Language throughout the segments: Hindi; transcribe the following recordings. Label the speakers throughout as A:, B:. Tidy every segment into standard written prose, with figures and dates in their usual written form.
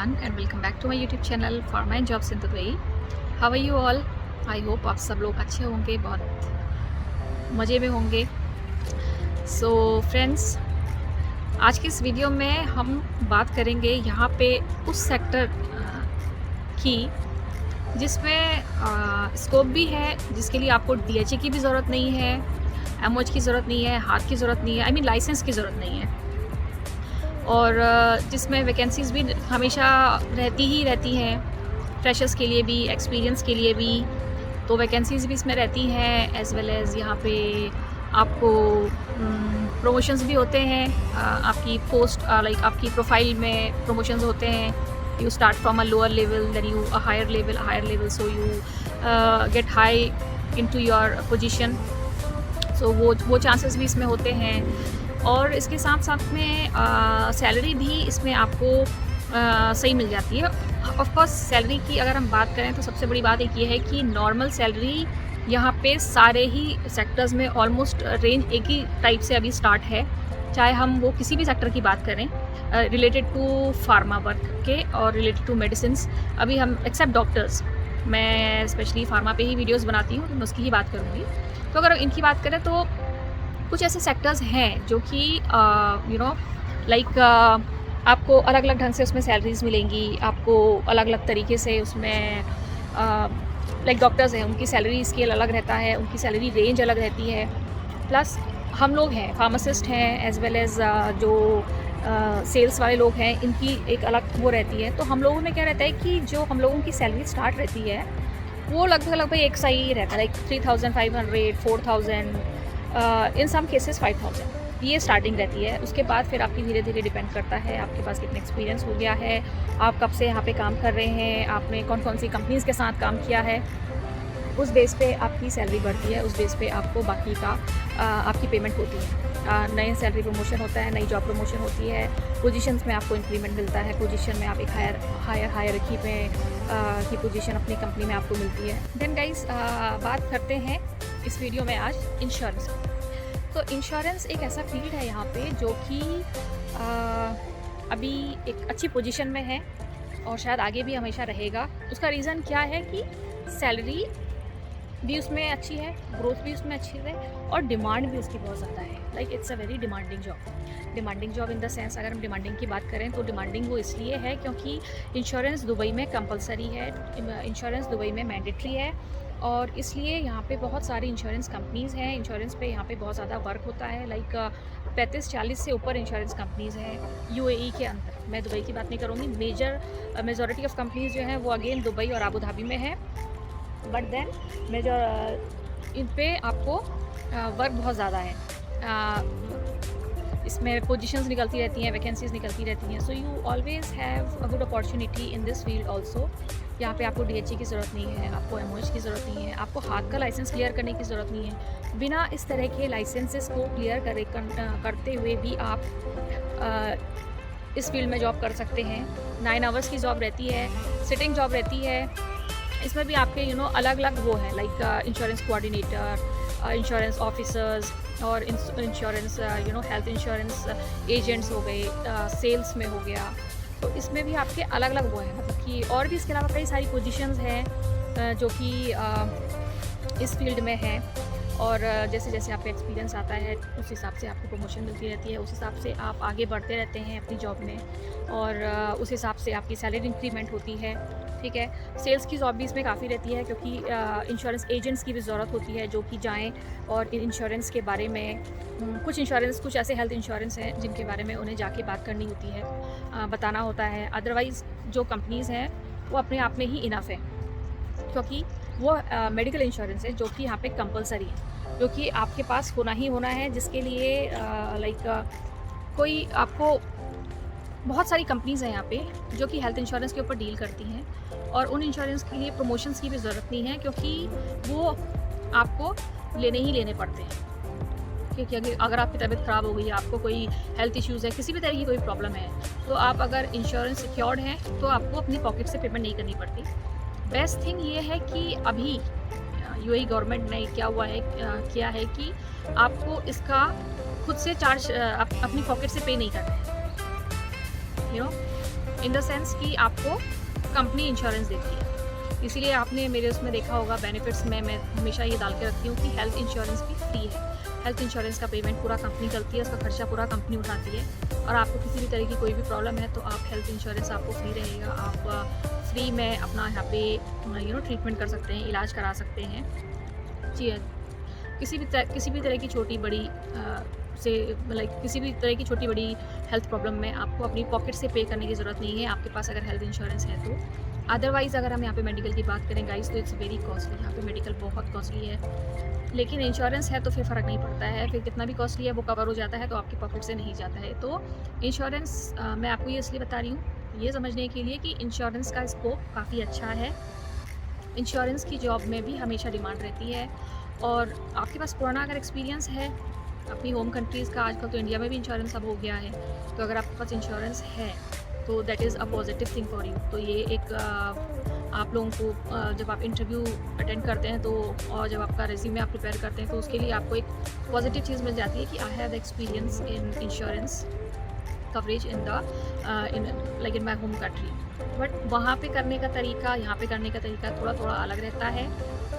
A: everyone and welcome back to my YouTube channel for my jobs in Dubai. How are you all? I hope आप सब लोग अच्छे होंगे, बहुत मज़े में होंगे. So friends, आज की इस वीडियो में हम बात करेंगे यहाँ पे उस सेक्टर की जिसमें स्कोप भी है, जिसके लिए आपको DHA की भी ज़रूरत नहीं है, MOH की ज़रूरत नहीं है, हाथ की ज़रूरत नहीं है, I mean लाइसेंस की ज़रूरत नहीं है, और जिसमें वैकेंसीज़ भी हमेशा रहती हैं, फ्रेशर्स के लिए भी, एक्सपीरियंस के लिए भी. तो वैकेंसीज़ भी इसमें रहती हैं, एज़ वेल एज़ यहाँ पे आपको प्रमोशंस भी होते हैं. आपकी पोस्ट लाइक आपकी प्रोफाइल में प्रमोशंस होते हैं. You start from a lower level, then you a higher level, so you get high into your position. So वो चांसेस भी इसमें होते हैं. और इसके साथ साथ में सैलरी भी इसमें आपको सही मिल जाती है. ऑफ कोर्स सैलरी की अगर हम बात करें तो सबसे बड़ी बात एक ये है कि नॉर्मल सैलरी यहाँ पे सारे ही सेक्टर्स में ऑलमोस्ट रेंज एक ही टाइप से अभी स्टार्ट है, चाहे हम वो किसी भी सेक्टर की बात करें रिलेटेड टू फार्मा वर्क के और रिलेटेड टू मेडिसिन्स. अभी हम एक्सेप्ट डॉक्टर्स, मैं स्पेशली फार्मा पे ही वीडियोस बनाती हूँ तो मैं उसकी ही बात करूँगी. तो अगर इनकी बात करें तो कुछ ऐसे सेक्टर्स हैं जो कि लाइक आपको अलग अलग ढंग से उसमें सैलरीज मिलेंगी, आपको अलग अलग तरीके से उसमें लाइक डॉक्टर्स हैं, उनकी सैलरी स्केल अलग रहता है, उनकी सैलरी रेंज अलग रहती है. प्लस हम लोग हैं, फार्मासिस्ट हैं, एज़ वेल एज़ जो सेल्स वाले लोग हैं, इनकी एक अलग वो रहती है. तो हम लोगों में क्या रहता है कि जो हम लोगों की सैलरी स्टार्ट रहती है वो लगभग एक सा ही रहता है, लाइक 3,500, 4,000, इन सम केसेस 5,000, ये स्टार्टिंग रहती है. उसके बाद फिर आपकी धीरे धीरे डिपेंड करता है आपके पास कितना एक्सपीरियंस हो गया है, आप कब से यहाँ पे काम कर रहे हैं, आपने कौन कौन सी कंपनीज़ के साथ काम किया है. उस बेस पे आपकी सैलरी बढ़ती है, उस बेस पे आपको बाकी का आपकी पेमेंट होती है. नए सैलरी प्रमोशन होता है, नई जॉब प्रमोशन होती है, पोजीशंस में आपको इंक्रीमेंट मिलता है, पोजीशन में आप एक हायरकी में की पोजीशन अपनी कंपनी में आपको मिलती है. देन गाइस बात करते हैं इस वीडियो में आज इंश्योरेंस. तो इंश्योरेंस एक ऐसा फील्ड है यहाँ पे जो कि अभी एक अच्छी पोजीशन में है और शायद आगे भी हमेशा रहेगा. उसका रीज़न क्या है कि सैलरी भी उसमें अच्छी है, ग्रोथ भी उसमें अच्छी है और डिमांड भी उसकी बहुत ज़्यादा है. Like it's a very demanding job in the sense, अगर हम डिमांडिंग की बात करें तो डिमांडिंग वो इसलिए है क्योंकि इंश्योरेंस दुबई में कंपलसरी है, इंश्योरेंस दुबई में मैंडेटरी है, और इसलिए यहाँ पे बहुत सारी इंश्योरेंस कंपनीज़ हैं. इंश्योरेंस पे यहाँ पे बहुत ज़्यादा वर्क होता है, लाइक 35-40 से ऊपर इंश्योरेंस कंपनीज़ हैं UAE के अंदर. मैं दुबई की बात नहीं करूँगी, मेजॉरिटी ऑफ कंपनीज़ जो हैं वो अगेन दुबई और आबू धाबी में है, बट देन इन पे आपको वर्क बहुत ज़्यादा है. इसमें पोजीशंस निकलती रहती हैं, वैकेंसीज निकलती रहती हैं. So you always have a good opportunity in this field also. यहाँ पे आपको DHA की ज़रूरत नहीं है, आपको MOH की ज़रूरत नहीं है, आपको हाथ का लाइसेंस क्लियर करने की ज़रूरत नहीं है. बिना इस तरह के लाइसेंसेस को क्लियर करते हुए भी आप इस फील्ड में जॉब कर सकते हैं. 9 आवर्स की जॉब रहती है, सिटिंग जॉब रहती है. इसमें भी आपके अलग अलग वो है, like insurance coordinator, insurance officers और इंश्योरेंस हेल्थ इंश्योरेंस एजेंट्स हो गए, सेल्स में हो गया. तो इसमें भी आपके अलग अलग वो है, मतलब कि और भी इसके अलावा कई सारी पोजीशंस हैं जो कि इस फील्ड में हैं. और जैसे जैसे आपका एक्सपीरियंस आता है उस हिसाब से आपको प्रमोशन मिलती रहती है, उस हिसाब से आप आगे बढ़ते रहते हैं अपनी जॉब में, और उस हिसाब से आपकी सैलरी इंक्रीमेंट होती है. ठीक है, सेल्स की जॉब भी इसमें काफ़ी रहती है क्योंकि इंश्योरेंस एजेंट्स की भी ज़रूरत होती है जो कि जाएं और इंश्योरेंस के बारे में कुछ ऐसे हेल्थ इंश्योरेंस हैं जिनके बारे में उन्हें जाके बात करनी होती है, बताना होता है. अदरवाइज़ जो कंपनीज़ हैं वो अपने आप में ही इनफ है क्योंकि वो मेडिकल इंश्योरेंस है जो कि यहाँ पे कंपलसरी है, जो कि आपके पास होना ही होना है, जिसके लिए लाइक कोई आपको बहुत सारी कंपनीज़ हैं यहाँ पे जो कि हेल्थ इंश्योरेंस के ऊपर डील करती हैं, और उन इंश्योरेंस के लिए प्रमोशंस की भी ज़रूरत नहीं है क्योंकि वो आपको लेने पड़ते हैं. क्योंकि अगर आपकी तबीयत ख़राब हो गई है, आपको कोई हेल्थ इश्यूज़ है, किसी भी तरह की कोई प्रॉब्लम है, तो आप अगर इंश्योरेंस सिक्योर्ड हैं तो आपको अपनी पॉकेट से पेमेंट नहीं करनी पड़ती. बेस्ट थिंग ये है कि अभी UAE गवर्नमेंट ने किया है कि आपको इसका खुद से चार्ज अपनी पॉकेट से पे नहीं करना है. इन द सेंस कि आपको कंपनी इंश्योरेंस देती है। इसीलिए आपने मेरे उसमें देखा होगा बेनिफिट्स में मैं हमेशा ये डाल के रखती हूँ कि हेल्थ इंश्योरेंस भी फ्री है। हेल्थ इंश्योरेंस का पेमेंट पूरा कंपनी करती है, उसका खर्चा पूरा कंपनी उठाती है। और आपको किसी भी तरह की कोई भी प्रॉब्लम है तो आप हेल्थ इंश्योरेंस आपको फ्री रहेगा। आप फ्री में अपना यहाँ पे ट्रीटमेंट कर सकते हैं, इलाज करा सकते हैं। जी, किसी भी तरह की छोटी बड़ी किसी भी तरह की छोटी बड़ी हेल्थ प्रॉब्लम में आपको अपनी पॉकेट से पे करने की ज़रूरत नहीं है, आपके पास अगर हेल्थ इंश्योरेंस है तो। अदरवाइज़ अगर हम यहाँ पे मेडिकल की बात करें गाइस, तो इट्स वेरी कॉस्टली। यहाँ पे मेडिकल बहुत कॉस्टली है, लेकिन इंश्योरेंस है तो फिर फ़र्क नहीं पड़ता है। फिर कितना भी कॉस्टली है वो कवर हो जाता है, तो आपकी पॉकेट से नहीं जाता है। तो इंश्योरेंस मैं आपको ये इसलिए बता रही हूँ, ये समझने के लिए कि इंश्योरेंस का स्कोप काफ़ी अच्छा है। इंश्योरेंस की जॉब में भी हमेशा डिमांड रहती है। और आपके पास पुराना अगर एक्सपीरियंस है अपनी होम कंट्रीज़ का, आजकल तो इंडिया में भी इंश्योरेंस अब हो गया है, तो अगर आपके पास इंश्योरेंस है तो that is a positive thing for you. तो ये एक आप लोगों को जब आप इंटरव्यू अटेंड करते हैं तो, और जब आपका रिज्यूमे आप प्रिपेयर करते हैं तो उसके लिए आपको एक पॉजिटिव चीज़ मिल जाती है कि I have experience in insurance coverage in my home country. But वहाँ पे करने का तरीका, यहाँ पे करने का तरीका थोड़ा अलग रहता है,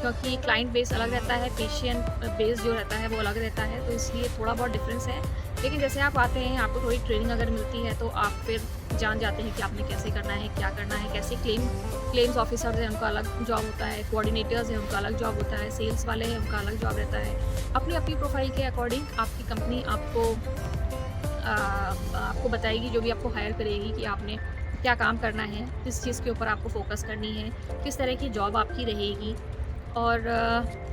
A: क्योंकि क्लाइंट बेस अलग रहता है, पेशेंट बेस जो रहता है वो अलग रहता है, तो इसलिए थोड़ा बहुत डिफरेंस है। लेकिन जैसे आप आते हैं, आपको थोड़ी ट्रेनिंग अगर मिलती है तो आप फिर जान जाते हैं कि आपने कैसे करना है, क्या करना है, कैसे क्लेम्स ऑफिसर्स हैं उनका अलग जॉब होता है, कोऑर्डिनेटर्स हैं उनका अलग जॉब होता है, सेल्स वाले हैं उनका अलग जॉब रहता है। अपनी अपनी प्रोफाइल के अकॉर्डिंग आपकी कंपनी आपको बताएगी, जो भी आपको हायर करेगी, कि आपने क्या काम करना है, किस चीज़ के ऊपर आपको फोकस करनी है, किस तरह की जॉब आपकी रहेगी। और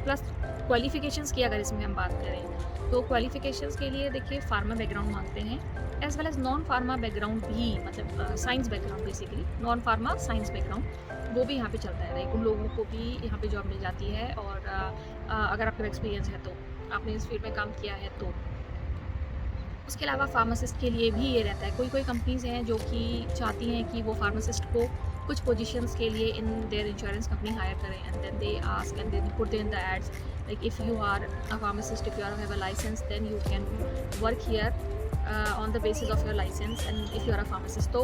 A: प्लस क्वालिफ़िकेशंस की अगर इसमें हम बात करें तो क्वालिफ़िकेशंस के लिए देखिए फार्मा बैकग्राउंड मांगते हैं, as well as non pharma background भी, मतलब science background, basically non pharma science background वो भी यहाँ पे चलता है। लाइक उन लोगों को भी यहाँ पे जॉब मिल जाती है। और अगर आपका एक्सपीरियंस है तो, आपने इस फील्ड में काम किया है तो। उसके अलावा फार्मासिस्ट के लिए भी ये रहता है। कोई कंपनीज़ हैं जो कि चाहती हैं कि वो फार्मासिस्ट को कुछ पोजीशंस के लिए in their insurance company hire करें, and then they ask and they put in the ads like if you are a pharmacist, if you are have a license, then you can work here on the basis of your license, and if you are a pharmacist, so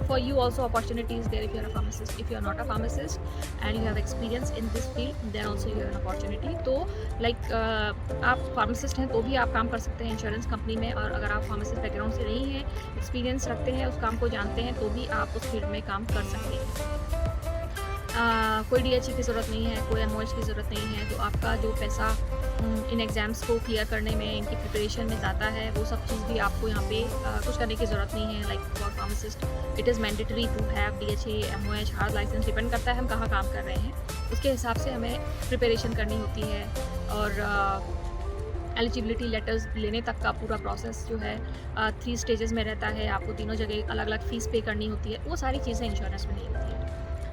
A: for you also opportunity is there if you are a pharmacist. If you are not a pharmacist and you have experience in this field, then also you have an opportunity. तो like आप फार्मासिस्ट हैं तो भी आप काम कर सकते हैं इंश्योरेंस कंपनी में, और अगर आप फार्मासिस्ट बैकग्राउंड से नहीं हैं, एक्सपीरियंस रखते हैं, उस काम को जानते हैं, तो भी आप उस फील्ड में काम कर सकते हैं। कोई DHE की ज़रूरत नहीं है, कोई MOH की ज़रूरत नहीं है। तो आपका जो पैसा इन एग्ज़ाम्स को क्लियर करने में, इनकी प्रिपरेशन में जाता है, वो सब चीज़ भी आपको यहाँ पे कुछ करने की ज़रूरत नहीं है। Like for pharmacist it is mandatory to have DHE, MOH, HAAD licence, depend करता है हम कहाँ काम कर रहे हैं, उसके हिसाब से हमें प्रिपरेशन करनी होती है। और एलिजिबिलिटी लेटर्स लेने तक का पूरा प्रोसेस जो है 3 स्टेजेस में रहता है। आपको तीनों जगह अलग अलग फ़ीस पे करनी होती है। वो सारी चीज़ें इंश्योरेंस में नहीं होती है।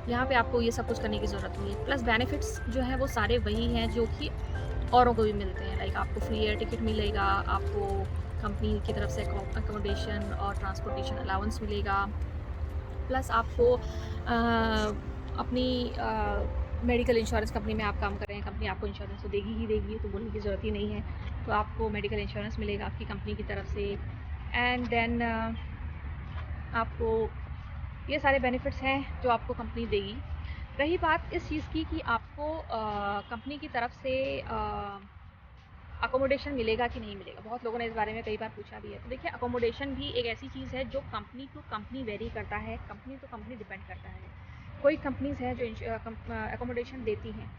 A: यहाँ पे आपको ये सब कुछ करने की ज़रूरत नहीं है। प्लस बेनिफिट्स जो हैं वो सारे वही हैं जो कि औरों को भी मिलते हैं। लाइक आपको फ्री एयर टिकट मिलेगा, आपको कंपनी की तरफ से अकोमोडेशन और ट्रांसपोर्टेशन अलाउंस मिलेगा। प्लस आपको अपनी मेडिकल इंश्योरेंस कंपनी में आप काम कर रहे हैं, कंपनी आपको इंश्योरेंस तो देगी ही देगी, तो बोलने की ज़रूरत ही नहीं है। तो आपको मेडिकल इंश्योरेंस मिलेगा आपकी कंपनी की तरफ से। एंड देन आपको ये सारे बेनिफिट्स हैं जो आपको कंपनी देगी। रही बात इस चीज़ की कि आपको कंपनी की तरफ से अकोमोडेशन मिलेगा कि नहीं मिलेगा, बहुत लोगों ने इस बारे में कई बार पूछा भी है। तो देखिए, अकोमोडेशन भी एक ऐसी चीज़ है जो कंपनी टू कंपनी वेरी करता है, कंपनी टू कंपनी डिपेंड करता है। कोई कंपनीज़ हैं जो अकोमोडेशन देती हैं,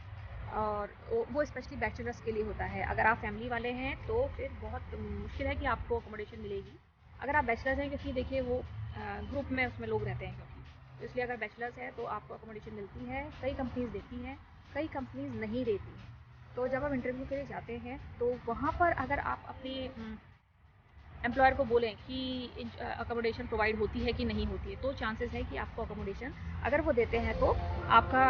A: और वो स्पेशली बैचलर्स के लिए होता है। अगर आप फैमिली वाले हैं तो फिर बहुत मुश्किल है कि आपको अकोमोडेशन मिलेगी। अगर आप बैचलर्स हैं, क्योंकि देखिए वो ग्रुप में उसमें लोग रहते हैं, क्योंकि इसलिए अगर बैचलर्स है तो आपको अकोमोडेशन मिलती है। कई कंपनीज़ देती हैं, कई कंपनीज़ नहीं देती हैं। तो जब आप इंटरव्यू के लिए जाते हैं तो वहाँ पर अगर आप अपने एम्प्लॉयर को बोलें कि अकोमोडेशन प्रोवाइड होती है कि नहीं होती है, तो चांसेस है कि आपको अकोमोडेशन, अगर वो देते हैं तो आपका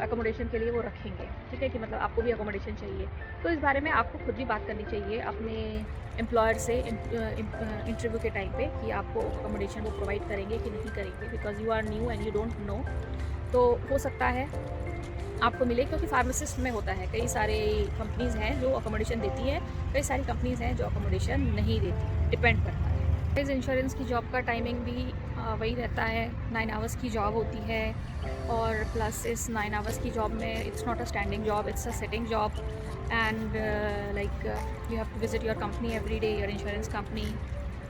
A: अकोमोडेशन के लिए वो रखेंगे। ठीक है, कि मतलब आपको भी अकोमोडेशन चाहिए। तो इस बारे में आपको खुद भी बात करनी चाहिए अपने एम्प्लॉयर से इंटरव्यू के टाइम पे, कि आपको अकोमोडेशन वो प्रोवाइड करेंगे कि नहीं करेंगे, because you are new and you don't know. तो हो सकता है आपको मिले, क्योंकि फार्मासिस्ट में होता है, कई सारे कंपनीज़ हैं जो अकोमोडेशन देती है, कई सारी कंपनीज़ हैं जो अकोमोडेशन नहीं देती, डिपेंड करता है। इस इंश्योरेंस की जॉब का टाइमिंग भी वही रहता है, 9 आवर्स की जॉब होती है और प्लस इस 9 आवर्स की जॉब में it's not a standing job, it's a sitting job and like you have to visit your company every day, your insurance company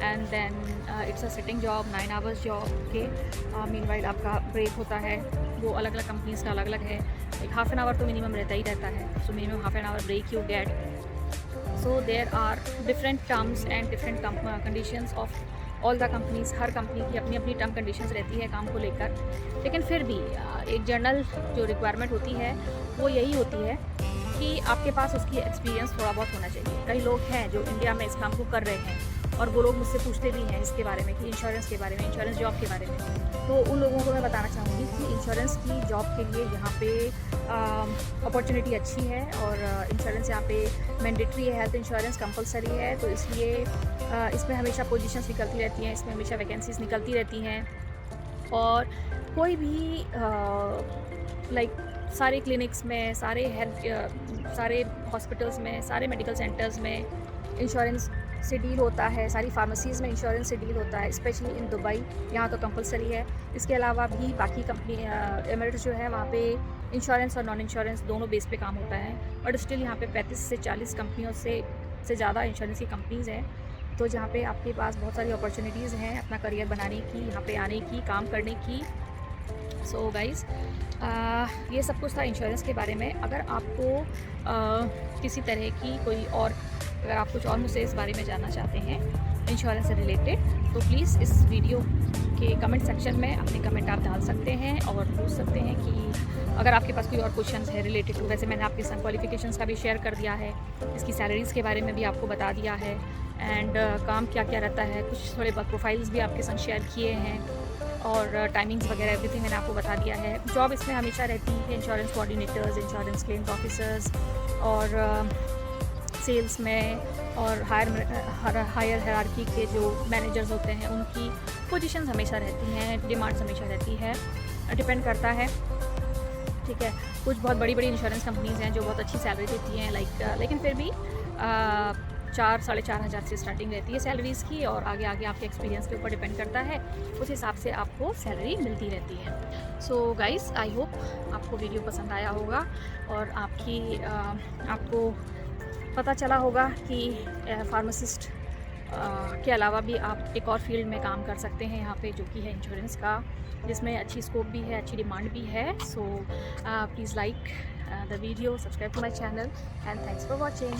A: and then it's a sitting job, 9 hours job के मीनवाइल आपका ब्रेक होता है, वो अलग अलग कंपनीज का अलग अलग है, लाइक हाफ एन आवर तो मिनिमम रहता ही रहता है, so minimum half an hour break you get. So there are different terms and different conditions of all the companies. Her company की अपनी अपनी टर्म कंडीशंस रहती है काम को लेकर, लेकिन फिर भी एक जनरल जो रिक्वायरमेंट होती है वो यही होती है कि आपके पास उसकी एक्सपीरियंस थोड़ा बहुत होना चाहिए. कई लोग हैं जो इंडिया में इस काम को कर रहे हैं और वो लोग मुझसे पूछते भी हैं इसके बारे में कि इंश्योरेंस के बारे में, इंश्योरेंस जॉब के बारे में. तो उन लोगों को मैं बताना चाहूँगी कि इंश्योरेंस की जॉब के लिए यहाँ पे अपॉर्चुनिटी अच्छी है और इंश्योरेंस यहाँ पे मैंडेटरी है, हेल्थ इंश्योरेंस कंपलसरी है, तो इसलिए इसमें हमेशा पोजीशंस निकलती रहती हैं, इसमें हमेशा वैकेंसीज निकलती रहती हैं और कोई भी लाइक सारे क्लिनिक्स में, सारे हॉस्पिटल्स में, सारे मेडिकल सेंटर्स में इंश्योरेंस से डील होता है, सारी फार्मेसीज़ में इंश्योरेंस से डील होता है, स्पेशली इन दुबई यहाँ तो कंपलसरी है. इसके अलावा भी बाकी कंपनी एमिरेट्स जो है वहाँ पे इंश्योरेंस और नॉन इंश्योरेंस दोनों बेस पे काम होता है, बट स्टिल यहाँ पे 35 से 40 कंपनियों से ज़्यादा इंश्योरेंस की कंपनीज़ हैं, तो जहाँ पे आपके पास बहुत सारी अपॉर्चुनिटीज़ हैं अपना करियर बनाने की, यहाँ पे आने की, काम करने की. सो गाइज़ ये सब कुछ था इंश्योरेंस के बारे में. अगर आपको किसी तरह की कोई और, अगर आप कुछ और मुझसे इस बारे में जानना चाहते हैं इंश्योरेंस से रिलेटेड, तो प्लीज़ इस वीडियो के कमेंट सेक्शन में अपने कमेंट आप डाल सकते हैं और पूछ सकते हैं कि अगर आपके पास कोई और क्वेश्चन है रिलेटेड टू. वैसे मैंने आपके संग क्वालिफिकेशंस का भी शेयर कर दिया है, इसकी सैलरीज़ के बारे में भी आपको बता दिया है एंड काम क्या क्या रहता है, कुछ थोड़े बहुत प्रोफाइल्स भी आपके संग शेयर किए हैं और टाइमिंग्स वगैरह एवरीथिंग मैंने आपको बता दिया है. जॉब इसमें हमेशा रहती है insurance coordinators, insurance claims officers और सेल्स में और हायर हायरार्की के जो मैनेजर्स होते हैं उनकी पोजीशंस हमेशा रहती हैं, डिमांड्स हमेशा रहती है, डिपेंड करता है. ठीक है, कुछ बहुत बड़ी बड़ी इंश्योरेंस कंपनीज़ हैं जो बहुत अच्छी सैलरी देती हैं लेकिन फिर भी 4-4.5 हज़ार से स्टार्टिंग रहती है सैलरीज़ की और आगे आगे आपके एक्सपीरियंस के ऊपर डिपेंड करता है, उस हिसाब से आपको सैलरी मिलती रहती है. सो गाइज़, आई होप आपको वीडियो पसंद आया होगा और आपको पता चला होगा कि फार्मासिस्ट के अलावा भी आप एक और फील्ड में काम कर सकते हैं यहाँ पे, जो कि है इंश्योरेंस का, जिसमें अच्छी स्कोप भी है, अच्छी डिमांड भी है. So please like the video, subscribe to my channel and thanks for watching.